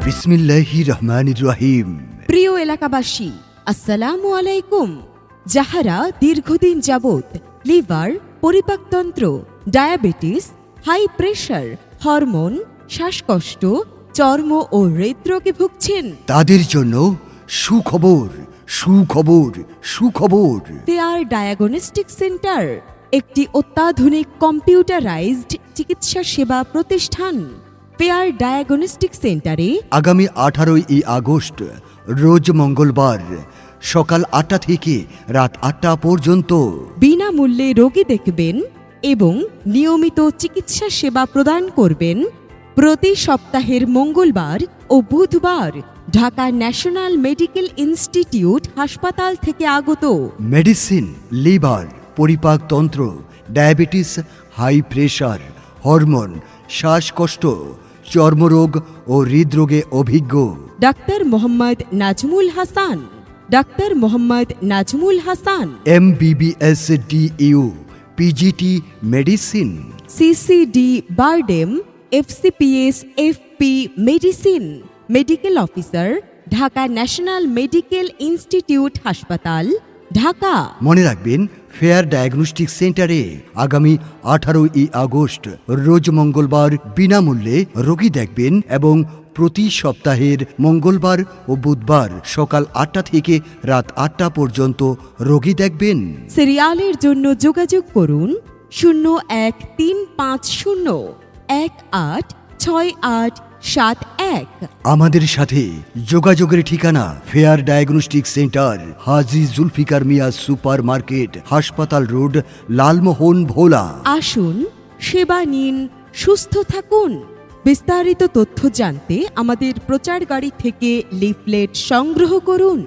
বিসমিল্লাহির রহমানির রহিম। প্রিয় এলাকাবাসী, আসসালামু আলাইকুম। যাহারা দীর্ঘদিন যাবৎ লিভার, পরিপাকতন্ত্র, ডায়াবেটিস, হাই প্রেশার, হরমোন, শ্বাসকষ্ট, চর্ম ও হৃদরোগে ভুগছেন, তাদের জন্য সুখবর, সুখবর, সুখবর। ফেয়ার ডায়াগনস্টিক সেন্টার একটি অত্যাধুনিক কম্পিউটারাইজড চিকিৎসা সেবা প্রতিষ্ঠান। ফেয়ার ডায়াগনস্টিক সেন্টারে আগামী 18ই আগস্ট রোজ মঙ্গলবার সকাল 8টা থেকে রাত 8টা পর্যন্ত বিনামূল্যে রোগী দেখবেন এবং নিয়মিত চিকিৎসা সেবা প্রদান করবেন। প্রতি সপ্তাহের মঙ্গলবার ও বুধবার ঢাকা ন্যাশনাল মেডিকেল ইনস্টিটিউট হাসপাতাল থেকে আগত মেডিসিন, লিভার, পরিপাকতন্ত্র, ডায়াবেটিস, হাই প্রেশার, হরমোন, শ্বাসকষ্ট, চর্মরোগ ও হৃদরোগে অভিজ্ঞ doctor Mohammad Nazmul Hasan. Doctor Mohammad Nazmul Hasan MBBS DU PGT medicine, CCD BIRDEM, FCPS FP medicine, medical officer, Dhaka national medical institute হাসপাতাল, ঢাকা। মনে রাখবেন ফেয়ার ডায়াগনস্টিক সেন্টারে আগামী 18ই আগস্ট রোজ মঙ্গলবার বিনামূল্যে রোগী দেখবেন এবং প্রতি সপ্তাহের মঙ্গলবার ও বুধবার সকাল 8টা থেকে রাত 8টা পর্যন্ত রোগী দেখবেন। সিরিয়ালের জন্য যোগাযোগ করুন 0135018681। আমাদের সাথে যোগাযোগের ঠিকানা ফেয়ার ডায়াগনস্টিক সেন্টার, হাজী জুলফিকার মিয়া সুপার মার্কেট, হাসপাতাল রোড, লালমোহন, ভোলা। আসুন, সেবা নিন, সুস্থ থাকুন। বিস্তারিত তথ্য জানতে আমাদের প্রচার গাড়ি থেকে লিফলেট সংগ্রহ করুন।